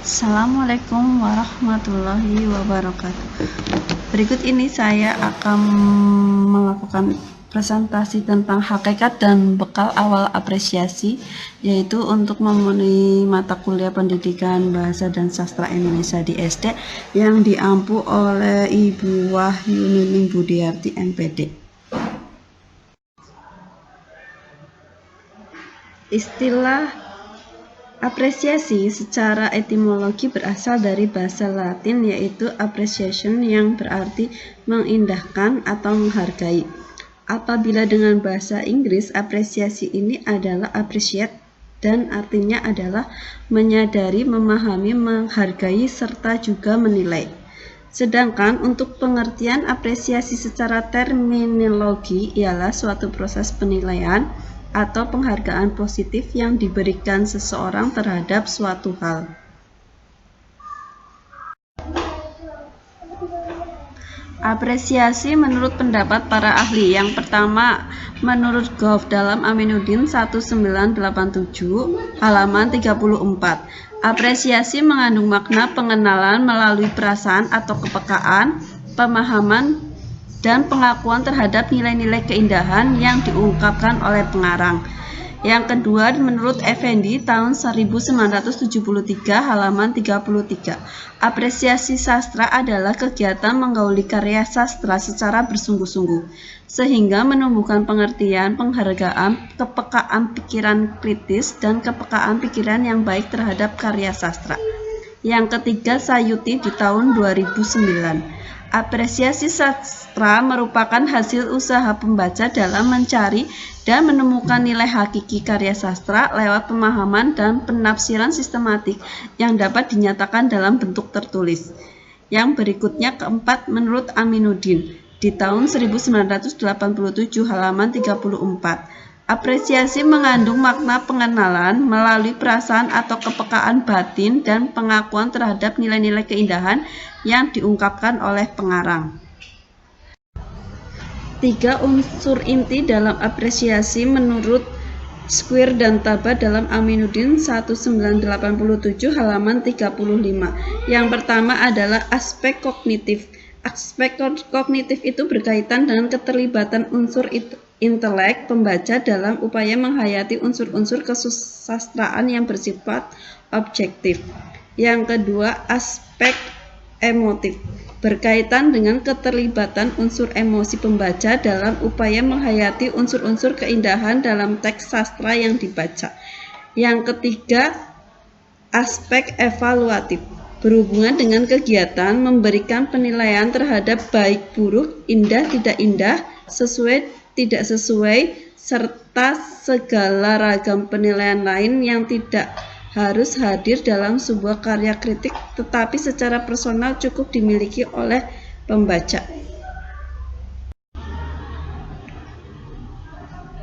Assalamualaikum warahmatullahi wabarakatuh. Berikut ini saya akan melakukan presentasi tentang hakikat dan bekal awal apresiasi, yaitu untuk memenuhi mata kuliah pendidikan bahasa dan sastra Indonesia di SD yang diampu oleh Ibu Wahyunining Budiarti MPD. Istilah apresiasi secara etimologi berasal dari bahasa Latin, yaitu appreciation, yang berarti mengindahkan atau menghargai. Apabila dengan bahasa Inggris, apresiasi ini adalah appreciate dan artinya adalah menyadari, memahami, menghargai, serta juga menilai. Sedangkan untuk pengertian apresiasi secara terminologi ialah suatu proses penilaian atau penghargaan positif yang diberikan seseorang terhadap suatu hal. Apresiasi menurut pendapat para ahli. Yang pertama, menurut Goff dalam Aminuddin 1987 halaman 34. Apresiasi mengandung makna pengenalan melalui perasaan atau kepekaan, pemahaman, dan pengakuan terhadap nilai-nilai keindahan yang diungkapkan oleh pengarang. Yang kedua, menurut Effendi tahun 1973 halaman 33. Apresiasi sastra adalah kegiatan menggauli karya sastra secara bersungguh-sungguh, sehingga menumbuhkan pengertian, penghargaan, kepekaan pikiran kritis, dan kepekaan pikiran yang baik terhadap karya sastra. Yang ketiga, Sayuti di tahun 2009. Apresiasi sastra merupakan hasil usaha pembaca dalam mencari dan menemukan nilai hakiki karya sastra lewat pemahaman dan penafsiran sistematik yang dapat dinyatakan dalam bentuk tertulis. Yang berikutnya, keempat, menurut Aminuddin di tahun 1987 halaman 34. Apresiasi mengandung makna pengenalan melalui perasaan atau kepekaan batin dan pengakuan terhadap nilai-nilai keindahan yang diungkapkan oleh pengarang. 3 unsur inti dalam apresiasi menurut Squire dan Taba dalam Aminuddin 1987 halaman 35. Yang pertama adalah aspek kognitif. Aspek kognitif itu berkaitan dengan keterlibatan unsur intelek pembaca dalam upaya menghayati unsur-unsur kesusastraan yang bersifat objektif. Yang kedua, aspek emotif berkaitan dengan keterlibatan unsur emosi pembaca dalam upaya menghayati unsur-unsur keindahan dalam teks sastra yang dibaca. Yang ketiga, aspek evaluatif berhubungan dengan kegiatan memberikan penilaian terhadap baik buruk, indah tidak indah, sesuai tidak sesuai, serta segala ragam penilaian lain yang tidak harus hadir dalam sebuah karya kritik tetapi secara personal cukup dimiliki oleh pembaca.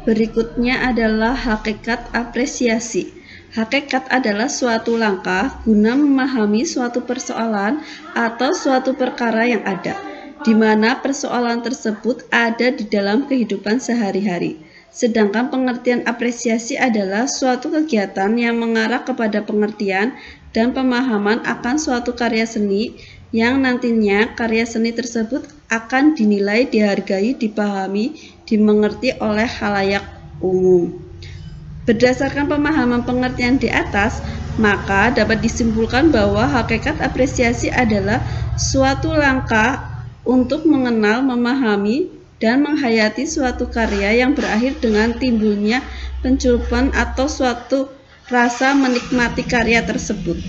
Berikutnya adalah hakikat apresiasi. Hakikat adalah suatu langkah guna memahami suatu persoalan atau suatu perkara yang ada, di mana persoalan tersebut ada di dalam kehidupan sehari-hari. Sedangkan pengertian apresiasi adalah suatu kegiatan yang mengarah kepada pengertian dan pemahaman akan suatu karya seni yang nantinya karya seni tersebut akan dinilai, dihargai, dipahami, dimengerti oleh khalayak umum. Berdasarkan pemahaman pengertian di atas, maka dapat disimpulkan bahwa hakikat apresiasi adalah suatu langkah untuk mengenal, memahami, dan menghayati suatu karya yang berakhir dengan timbulnya penculupan atau suatu rasa menikmati karya tersebut.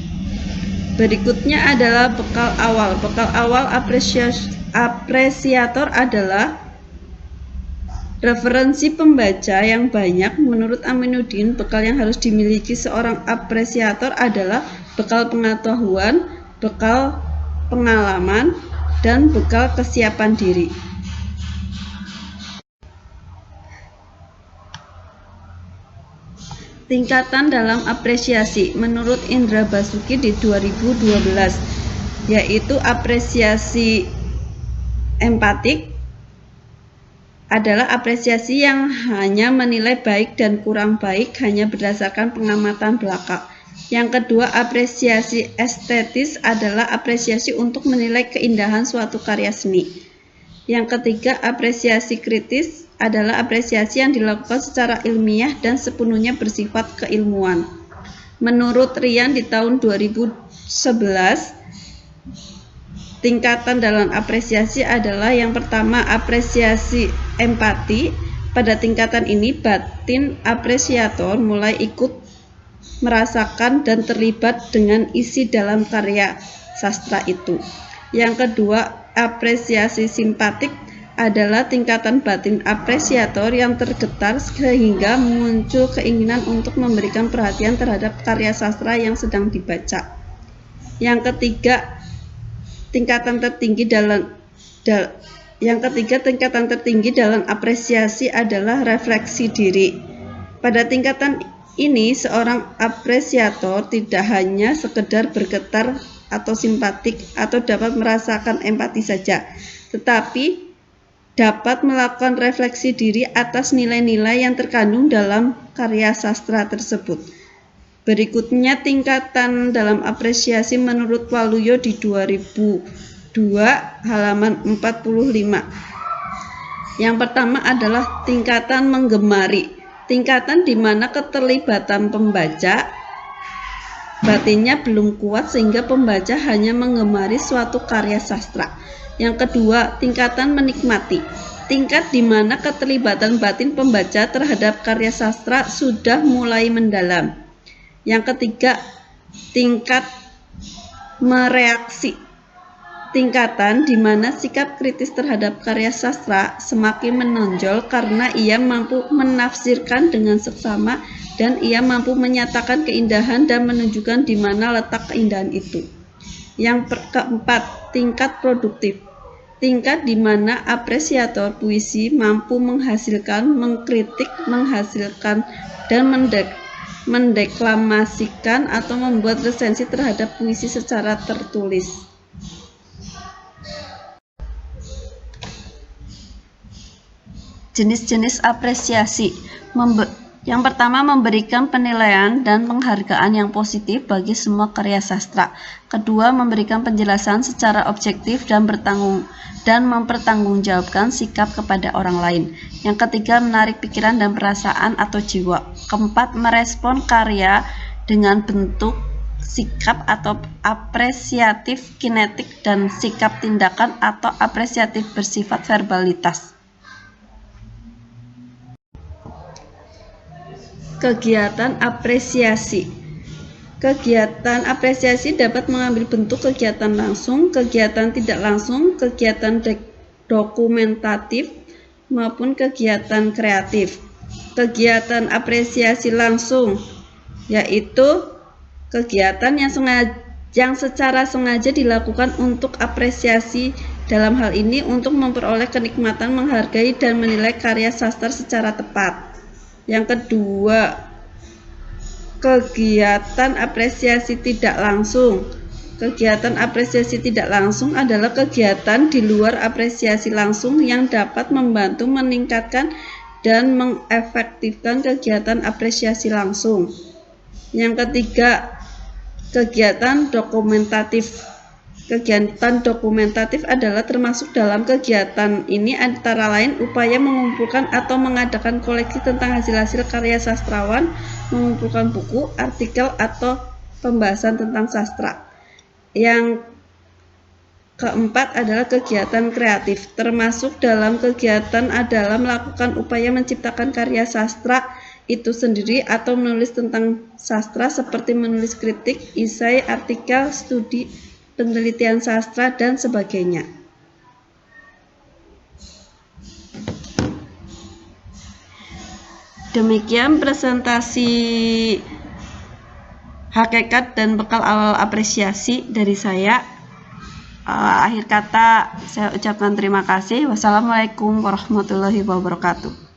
Berikutnya adalah bekal awal. Bekal awal apresiator adalah referensi pembaca yang banyak. Menurut Aminuddin, bekal yang harus dimiliki seorang apresiator adalah bekal pengetahuan, bekal pengalaman, dan bekal kesiapan diri. Tingkatan dalam apresiasi menurut Indra Basuki di 2012, yaitu apresiasi empatik adalah apresiasi yang hanya menilai baik dan kurang baik hanya berdasarkan pengamatan belaka. Yang kedua, apresiasi estetis adalah apresiasi untuk menilai keindahan suatu karya seni. Yang ketiga, apresiasi kritis adalah apresiasi yang dilakukan secara ilmiah dan sepenuhnya bersifat keilmuan. Menurut Rian di tahun 2011, tingkatan dalam apresiasi adalah yang pertama, apresiasi empati. Pada tingkatan ini, batin apresiator mulai ikut merasakan dan terlibat dengan isi dalam karya sastra itu. Yang kedua, apresiasi simpatik adalah tingkatan batin apresiator yang tergetar sehingga muncul keinginan untuk memberikan perhatian terhadap karya sastra yang sedang dibaca. Yang ketiga, tingkatan tertinggi dalam apresiasi adalah refleksi diri. Pada tingkatan ini, seorang apresiator tidak hanya sekedar bergetar atau simpatik atau dapat merasakan empati saja, tetapi dapat melakukan refleksi diri atas nilai-nilai yang terkandung dalam karya sastra tersebut. Berikutnya, tingkatan dalam apresiasi menurut Waluyo di 2002 halaman 45. Yang pertama adalah tingkatan menggemari. Tingkatan di mana keterlibatan pembaca batinnya belum kuat sehingga pembaca hanya menggemari suatu karya sastra. Yang kedua, tingkatan menikmati. Tingkat di mana keterlibatan batin pembaca terhadap karya sastra sudah mulai mendalam. Yang ketiga, tingkat mereaksi. Tingkatan di mana sikap kritis terhadap karya sastra semakin menonjol karena ia mampu menafsirkan dengan seksama dan ia mampu menyatakan keindahan dan menunjukkan di mana letak keindahan itu. Yang keempat, tingkat produktif. Tingkat di mana apresiator puisi mampu menghasilkan, mengkritik, menghasilkan, dan mendeklamasikan atau membuat resensi terhadap puisi secara tertulis. Jenis-jenis apresiasi. Yang pertama, memberikan penilaian dan penghargaan yang positif bagi semua karya sastra. Kedua, memberikan penjelasan secara objektif dan mempertanggungjawabkan sikap kepada orang lain. Yang ketiga, menarik pikiran dan perasaan atau jiwa. Keempat, merespon karya dengan bentuk, sikap atau apresiatif kinetik dan sikap tindakan atau apresiatif bersifat verbalitas. Kegiatan apresiasi. Kegiatan apresiasi dapat mengambil bentuk kegiatan langsung, kegiatan tidak langsung, kegiatan dokumentatif, maupun kegiatan kreatif. Kegiatan apresiasi langsung yaitu kegiatan yang secara sengaja dilakukan untuk apresiasi, dalam hal ini untuk memperoleh kenikmatan menghargai dan menilai karya sastra secara tepat. Yang kedua, kegiatan apresiasi tidak langsung. Kegiatan apresiasi tidak langsung adalah kegiatan di luar apresiasi langsung yang dapat membantu meningkatkan dan mengefektifkan kegiatan apresiasi langsung. Yang ketiga, kegiatan dokumentatif. Kegiatan dokumentatif adalah termasuk dalam kegiatan ini antara lain upaya mengumpulkan atau mengadakan koleksi tentang hasil-hasil karya sastrawan, mengumpulkan buku, artikel, atau pembahasan tentang sastra. Yang keempat adalah kegiatan kreatif. Termasuk dalam kegiatan adalah melakukan upaya menciptakan karya sastra itu sendiri atau menulis tentang sastra seperti menulis kritik, esai, artikel, studi, penelitian sastra, dan sebagainya. Demikian presentasi hakikat dan bekal awal apresiasi dari saya. Akhir kata saya ucapkan terima kasih. Wassalamualaikum warahmatullahi wabarakatuh.